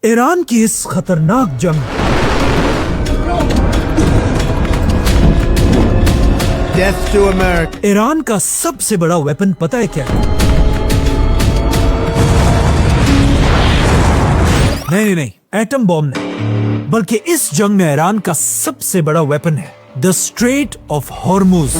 Iran की इस खतरनाक जंग Death to America. ईरान का सबसे बड़ा वेपन पता है क्या? नहीं, एटम बॉम्ब नहीं, बल्कि इस जंग में ईरान का सबसे बड़ा वेपन है the straight of Hormuz.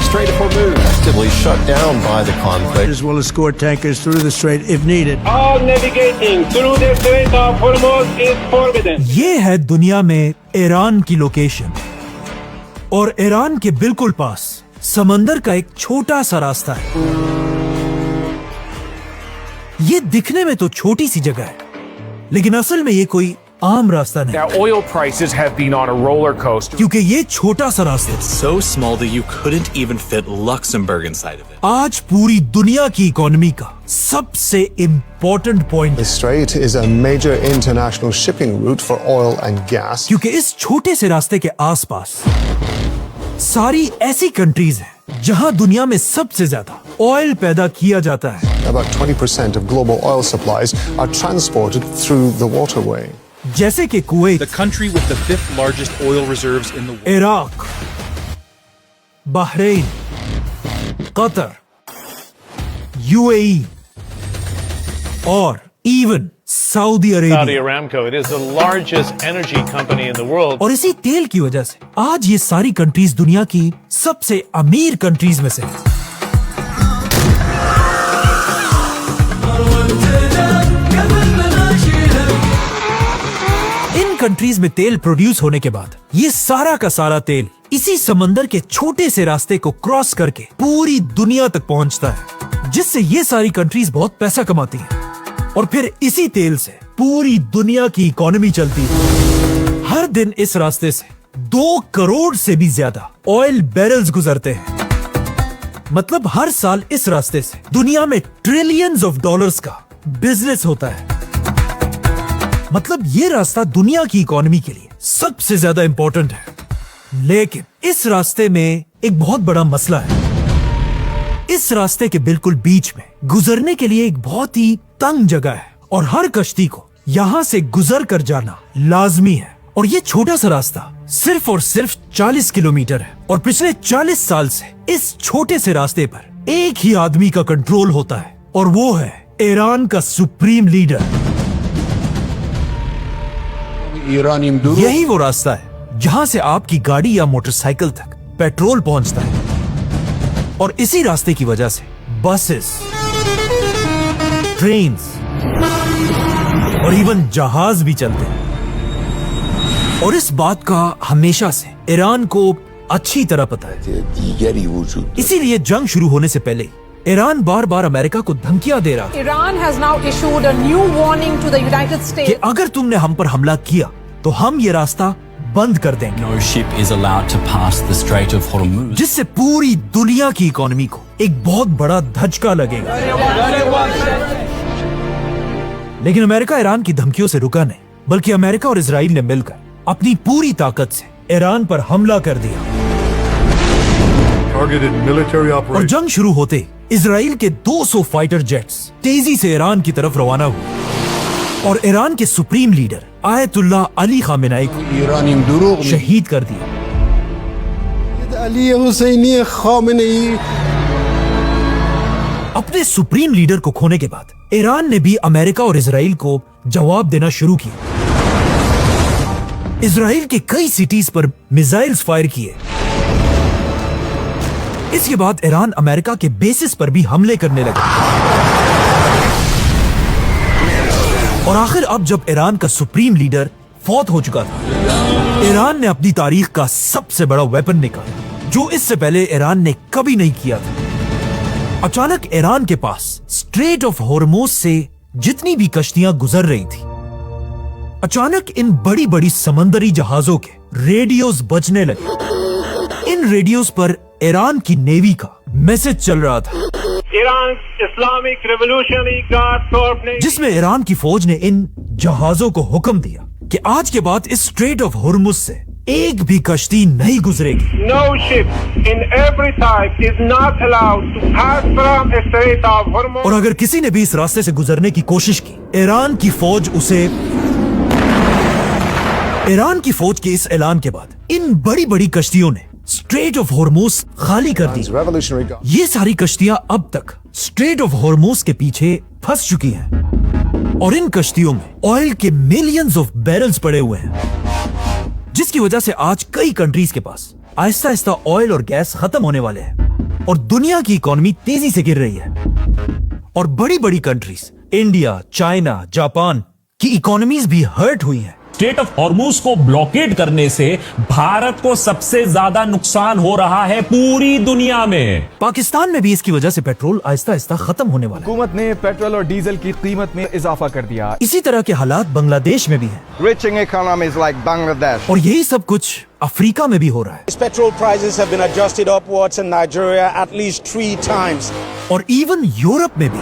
Strait of Hormuz actively shut down by the conflict. As well as escort tankers through the strait if needed. All navigating through the Strait of Hormuz is forbidden. ये है दुनिया में Iran की location, और Iran के बिल्कुल पास समंदर का एक छोटा सा रास्ता है। ये दिखने में तो छोटी सी जगह है, लेकिन असल में ये कोई आम रास्ता नहीं, Now, oil prices have been on a roller coaster. क्योंकि ये छोटा सा रास्ता है। So small that you couldn't even fit Luxembourg inside of it. आज पूरी दुनिया की इकोनॉमी का सबसे important point, The strait is a major international shipping route for oil and gas. क्योंकि इस छोटे से रास्ते के आसपास सारी ऐसी कंट्रीज हैं जहां दुनिया में सबसे ज्यादा ऑयल पैदा किया जाता है। About 20% of global oil supplies are transported through the waterway. जैसे कि Kuwait, The country with the 5th largest oil reserves in the world. Iraq, Bahrain, Qatar, UAE और even Saudi Saudi Arabia. Aramco, it is the largest energy company in the world. और इसी तेल की वजह से आज ये सारी कंट्रीज दुनिया की सबसे अमीर कंट्रीज में से हैं। इन कंट्रीज में तेल प्रोड्यूस होने के बाद ये सारा का सारा तेल इसी समंदर के छोटे से रास्ते को क्रॉस करके पूरी दुनिया तक पहुंचता है, जिससे ये सारी कंट्रीज बहुत पैसा कमाती हैं, और फिर इसी तेल से पूरी दुनिया की इकोनॉमी चलती है। हर दिन इस रास्ते से 2 करोड़ से भी ज्यादा ऑयल बैरल्स गुजरते हैं। मतलब हर साल इस रास्ते से दुनिया में ट्रिलियंस ऑफ डॉलर्स का बिजनेस होता है। मतलब ये रास्ता दुनिया की इकोनॉमी के लिए सबसे ज्यादा इंपॉर्टेंट है। लेकिन इस रास्ते में एक बहुत बड़ा मसला है। इस रास्ते के बिल्कुल बीच में गुजरने के लिए एक बहुत ही तंग जगह है, और हर कश्ती को यहाँ से गुजर कर जाना लाजमी है। और ये छोटा सा रास्ता सिर्फ और सिर्फ 40 किलोमीटर है, और पिछले 40 साल से इस छोटे से रास्ते पर एक ही आदमी का कंट्रोल होता है, और वो है ईरान का सुप्रीम लीडर। यही वो रास्ता है जहां से आपकी गाड़ी या मोटरसाइकिल तक पेट्रोल पहुंचता है, और इसी रास्ते की वजह से बसेस, ट्रेन्स और इवन जहाज भी चलते हैं। और इस बात का हमेशा से ईरान को अच्छी तरह पता है। इसीलिए जंग शुरू होने से पहले ईरान बार बार अमेरिका को धमकियां दे रहा है Iran has now issued a new warning to the United कि States. अगर तुमने हम पर हमला किया तो हम ये रास्ता बंद कर देंगे, No ship is allowed to pass the Strait of Hormuz. जिससे पूरी दुनिया की इकोनॉमी को एक बहुत बड़ा धचका लगेगा। लेकिन अमेरिका ईरान की धमकियों से रुका नहीं, बल्कि अमेरिका और इजराइल ने मिलकर अपनी पूरी ताकत से ईरान पर हमला कर दिया। और जंग शुरू होते इजराइल के 200 फाइटर जेट्स तेजी से ईरान की तरफ रवाना हुए, और ईरान के supreme leader Ayatollah Ali Khamenei को शहीद कर दिया। अपने सुप्रीम लीडर को खोने के बाद ईरान ने भी अमेरिका और इजराइल को जवाब देना शुरू किया। इजराइल के कई सिटीज पर मिसाइल्स फायर किए। इसके बाद ईरान अमेरिका के बेसिस पर भी हमले करने लगा, और आखिर अब जब ईरान का सुप्रीम लीडर फौत हो चुका था, ईरान ने अपनी तारीख का सबसे बड़ा वेपन निकाला, जो इससे पहले ईरान ने कभी नहीं किया था। अचानक ईरान के पास स्ट्रेट ऑफ हॉर्मुज से जितनी भी कश्तियां गुजर रही थी, अचानक इन बड़ी बड़ी समंदरी जहाजों के रेडियोस बजने लगे। इन रेडियोस पर ईरान की नेवी का मैसेज चल रहा था, Iran Islamic Revolutionary Guard Corps ने जिसमें ईरान की फौज ने इन जहाजों को हुक्म दिया कि आज के बाद इस स्ट्रेट ऑफ हॉर्मुज से एक भी कश्ती नहीं गुजरेगी। No ship in every type is not allowed to pass from the Strait of Hormuz. और अगर किसी ने भी इस रास्ते से गुजरने की कोशिश की, ईरान की फौज के इस ऐलान के बाद इन बड़ी बड़ी कश्तियों ने स्ट्रेट ऑफ हॉर्मुज खाली कर दी। Revolutionary Guard. ये सारी कश्तियां अब तक स्ट्रेट ऑफ हॉर्मुज के पीछे फंस चुकी हैं और इन कश्तियों में ऑयल के मिलियंस ऑफ बैरल्स पड़े हुए हैं, जिसकी वजह से आज कई कंट्रीज के पास आहिस्ता आहिस्ता ऑयल और गैस खत्म होने वाले हैं और दुनिया की इकोनॉमी तेजी से गिर रही है। और बड़ी बड़ी कंट्रीज इंडिया, चाइना, जापान की इकोनॉमीज भी हर्ट हुई हैं। स्ट्रेट ऑफ हॉर्मुज को ब्लॉकेड करने से भारत को सबसे ज्यादा नुकसान हो रहा है पूरी दुनिया में। पाकिस्तान में भी इसकी वजह से पेट्रोल आहिस्ता आहिस्ता खत्म होने वाला है। हुकूमत ने पेट्रोल और डीजल की कीमत में इजाफा कर दिया। इसी तरह के हालात बांग्लादेश में भी हैं। Rich economies like Bangladesh. और यही सब कुछ अफ्रीका में भी हो रहा है। Petrol prices have been adjusted upwards in Nigeria at least 3 times. और इवन यूरोप में भी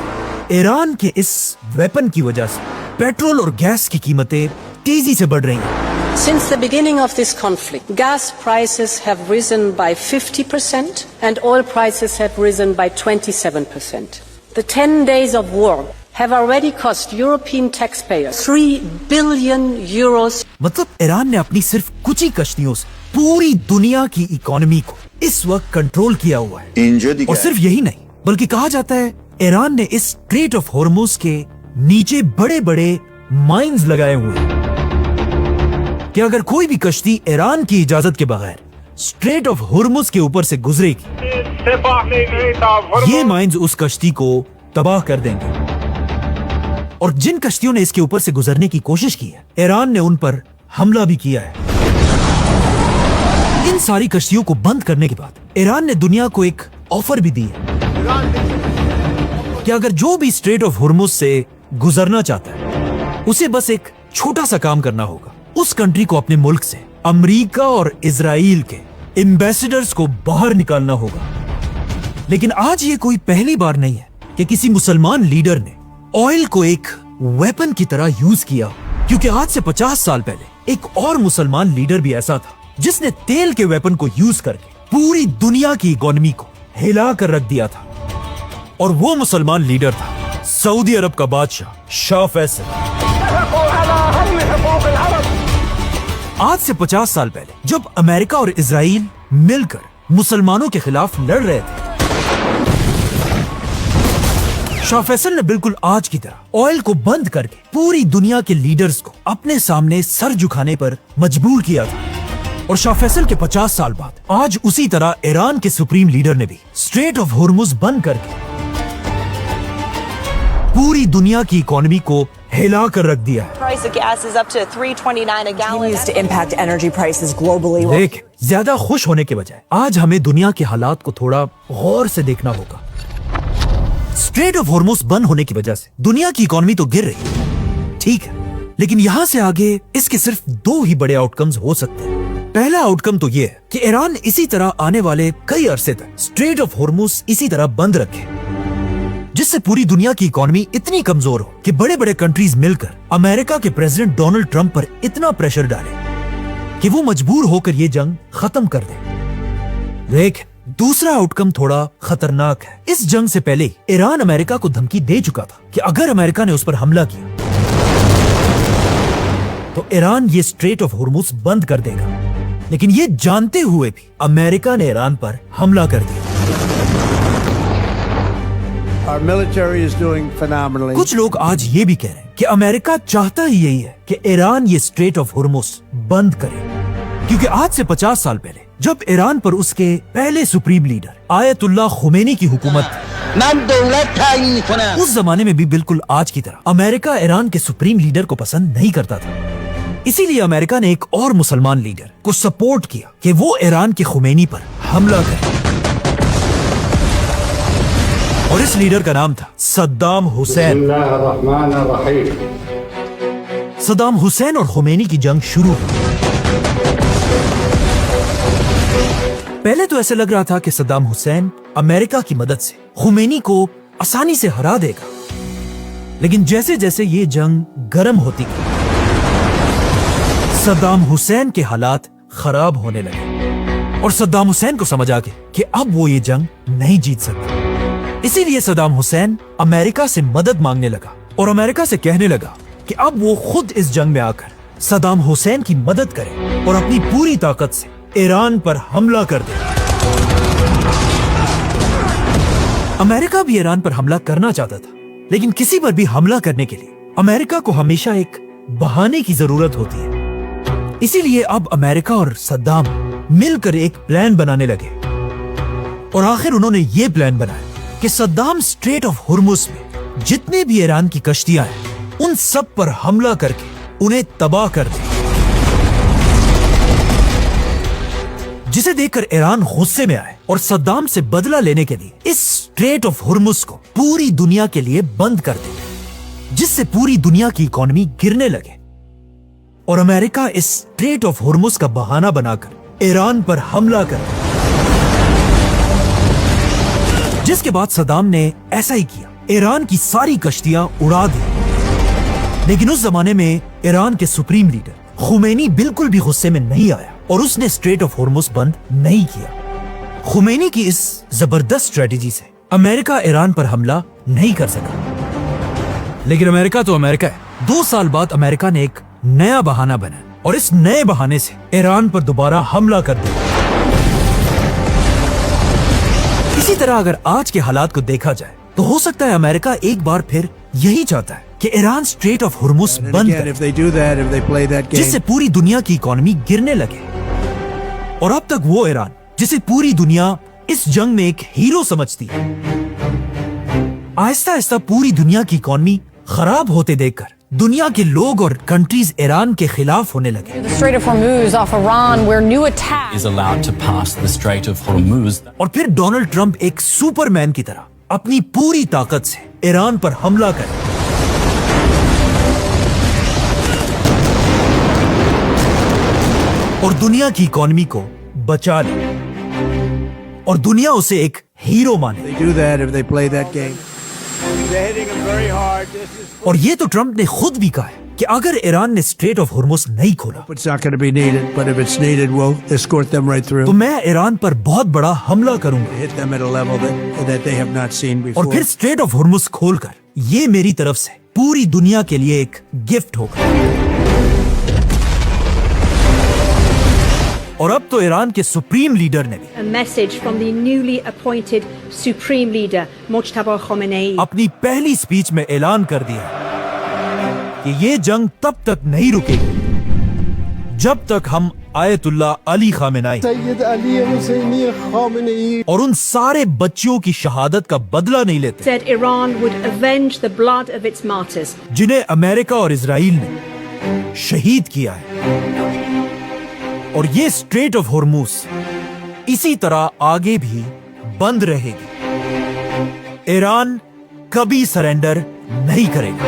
ईरान के इस वेपन की वजह से पेट्रोल और गैस की कीमतें तेजी से बढ़ रही हैं। Since the beginning of this conflict, gas prices have risen by 50% and oil prices have risen by 27%. The 10 days of war have already cost European taxpayers 3 billion euros. मतलब ईरान ने अपनी सिर्फ कुछ ही कश्तियों से पूरी दुनिया की इकोनॉमी को इस वक्त कंट्रोल किया हुआ है। और सिर्फ यही नहीं, बल्कि कहा जाता है ईरान ने इस स्ट्रेट ऑफ हॉर्मुज के नीचे बड़े बड़े माइंस लगाए हुए हैं कि अगर कोई भी कश्ती ईरान की इजाजत के बगैर स्ट्रेट ऑफ हॉर्मुज के ऊपर से गुजरेगी, ये माइंस उस कश्ती को तबाह कर देंगे। और जिन कश्तियों ने इसके ऊपर से गुजरने की कोशिश की है, ईरान ने उन पर हमला भी किया है। इन सारी कश्तियों को बंद करने के बाद ईरान ने दुनिया को एक ऑफर भी दी है कि अगर जो भी स्ट्रेट ऑफ हॉर्मुज से गुजरना चाहता है, उसे बस एक छोटा सा काम करना होगा। उस कंट्री को अपने मुल्क से अमेरिका और इजराइल के एम्बेसडर्स को बाहर निकालना होगा। लेकिन आज ये कोई पहली बार नहीं है कि किसी मुसलमान लीडर ने ऑयल को एक वेपन की तरह यूज किया, क्योंकि आज से 50 साल पहले एक और मुसलमान लीडर भी ऐसा था जिसने तेल के वेपन को यूज करके पूरी दुनिया की इकोनॉमी को हिला कर रख दिया था। और वो मुसलमान लीडर था सऊदी अरब का बादशाह शाह फैसल। आज से 50 साल पहले जब अमेरिका और इजराइल मिलकर मुसलमानों के खिलाफ लड़ रहे थे, शाह फैसल ने बिल्कुल आज की तरह ऑयल को बंद करके पूरी दुनिया के लीडर्स को अपने सामने सर झुकाने पर मजबूर किया था। और शाह फैसल के 50 साल बाद आज उसी तरह ईरान के सुप्रीम लीडर ने भी स्ट्रेट ऑफ हॉर्मुज बंद करके पूरी दुनिया की इकोनॉमी को हिला कर रख दिया है। देख, ज्यादा खुश होने के बजाय आज हमें दुनिया के हालात को थोड़ा गौर से देखना होगा। स्ट्रेट ऑफ हॉर्मुज बंद होने की वजह से दुनिया की इकोनॉमी तो गिर रही है, ठीक है, लेकिन यहाँ से आगे इसके सिर्फ 2 ही बड़े आउटकम्स हो सकते हैं। पहला आउटकम तो ये है कि ईरान इसी तरह आने वाले कई अरसे तक स्ट्रेट ऑफ हॉर्मुज इसी तरह बंद रखे, जिससे पूरी दुनिया की इकोनॉमी इतनी कमजोर हो कि बड़े बड़े कंट्रीज मिलकर अमेरिका के प्रेसिडेंट डोनाल्ड ट्रंप पर इतना प्रेशर डाले कि वो मजबूर होकर ये जंग खत्म कर दे। देख, दूसरा आउटकम थोड़ा खतरनाक है। इस जंग से पहले ईरान अमेरिका को धमकी दे चुका था कि अगर अमेरिका ने उस पर हमला किया तो ईरान ये स्ट्रेट ऑफ हॉर्मुज बंद कर देगा। लेकिन ये जानते हुए भी अमेरिका ने ईरान पर हमला कर दिया। Our military is doing phenomenally. कुछ लोग आज ये भी कह रहे हैं कि अमेरिका चाहता ही यही है कि ईरान ये स्ट्रेट ऑफ हॉर्मुज बंद करे, क्योंकि आज से 50 साल पहले जब ईरान पर उसके पहले सुप्रीम लीडर आयतुल्लाह खुमैनी की हुकूमत थी, उस जमाने में भी बिल्कुल आज की तरह अमेरिका ईरान के सुप्रीम लीडर को पसंद नहीं करता था। इसीलिए अमेरिका ने एक और मुसलमान लीडर को सपोर्ट किया कि वो ईरान के खुमैनी पर हमला करे, और इस लीडर का नाम था सद्दाम हुसैन। सद्दाम हुसैन और खुमैनी की जंग शुरू हुई। पहले तो ऐसे लग रहा था कि सद्दाम हुसैन अमेरिका की मदद से खुमैनी को आसानी से हरा देगा, लेकिन जैसे जैसे ये जंग गर्म होती गई, सद्दाम हुसैन के हालात खराब होने लगे और सद्दाम हुसैन को समझ आ गया कि अब वो ये जंग नहीं जीत सकता। इसीलिए सद्दाम हुसैन अमेरिका से मदद मांगने लगा और अमेरिका से कहने लगा कि अब वो खुद इस जंग में आकर सद्दाम हुसैन की मदद करे और अपनी पूरी ताकत से ईरान पर हमला कर दे। अमेरिका भी ईरान पर हमला करना चाहता था, लेकिन किसी पर भी हमला करने के लिए अमेरिका को हमेशा एक बहाने की जरूरत होती है। इसीलिए अब अमेरिका और सद्दाम मिलकर एक प्लान बनाने लगे और आखिर उन्होंने ये प्लान बनाया कि सद्दाम स्ट्रेट ऑफ हुर्मुज में जितने भी ईरान की कश्तियां हैं उन सब पर हमला करके उन्हें तबाह कर दे, जिसे देखकर ईरान गुस्से में आए और सद्दाम से बदला लेने के लिए इस स्ट्रेट ऑफ हुर्मुज को पूरी दुनिया के लिए बंद कर दे, जिससे पूरी दुनिया की इकोनॉमी गिरने लगे और अमेरिका इस स्ट्रेट ऑफ हुर्मुज का बहाना बनाकर ईरान पर हमला कर दे। जिसके बाद सद्दाम ने ऐसा ही किया, ईरान की सारी कश्तियां उड़ा दी। लेकिन उस जमाने में ईरान के सुप्रीम लीडर खुमैनी बिल्कुल भी गुस्से में नहीं आया और उसने स्ट्रेट ऑफ हुर्मुज बंद नहीं किया। खुमैनी की इस जबरदस्त स्ट्रेटेजी से अमेरिका ईरान पर हमला नहीं कर सका। लेकिन अमेरिका तो अमेरिका है। 2 साल बाद अमेरिका ने एक नया बहाना बनाया और इस नए बहाने से ईरान पर दोबारा हमला कर दिया। इसी तरह अगर आज के हालात को देखा जाए तो हो सकता है अमेरिका एक बार फिर यही चाहता है कि ईरान स्ट्रेट ऑफ हुर्मुज बंद करे, जिससे पूरी दुनिया की इकोनॉमी गिरने लगे। और अब तक वो ईरान जिसे पूरी दुनिया इस जंग में एक हीरो समझती है, आहिस्ता आहिस्ता पूरी दुनिया की इकोनॉमी खराब होते देखकर दुनिया के लोग और कंट्रीज ईरान के खिलाफ होने लगे। The Strait of Hormuz off Iran, where new attack is allowed to pass the Strait of Hormuz. और फिर डोनाल्ड ट्रंप एक सुपरमैन की तरह अपनी पूरी ताकत से ईरान पर हमला करे और दुनिया की इकोनॉमी को बचा ले और दुनिया उसे एक हीरो माने। और ये तो ट्रंप ने खुद भी कहा है कि अगर ईरान ने स्ट्रेट ऑफ हुर्मुज नहीं खोला तो मैं ईरान पर बहुत बड़ा हमला करूंगा और फिर स्ट्रेट ऑफ हुर्मुज खोलकर ये मेरी तरफ से पूरी दुनिया के लिए एक गिफ्ट होगा। और अब तो ईरान के सुप्रीम लीडर ने भी A message from the newly appointed supreme leader Mojtaba Khomeini अपनी पहली स्पीच में ऐलान कर दिया कि ये जंग तब तक नहीं रुकेगी जब तक हम आयतुल्लाह अली खामेनी और उन सारे बच्चियों की शहादत का बदला नहीं लेते said Iran would avenge the blood of its martyrs. जिन्हें अमेरिका और इजराइल ने शहीद किया है। और ये स्ट्रेट ऑफ हुर्मुज इसी तरह आगे भी बंद रहेगी। ईरान कभी सरेंडर नहीं करेगा।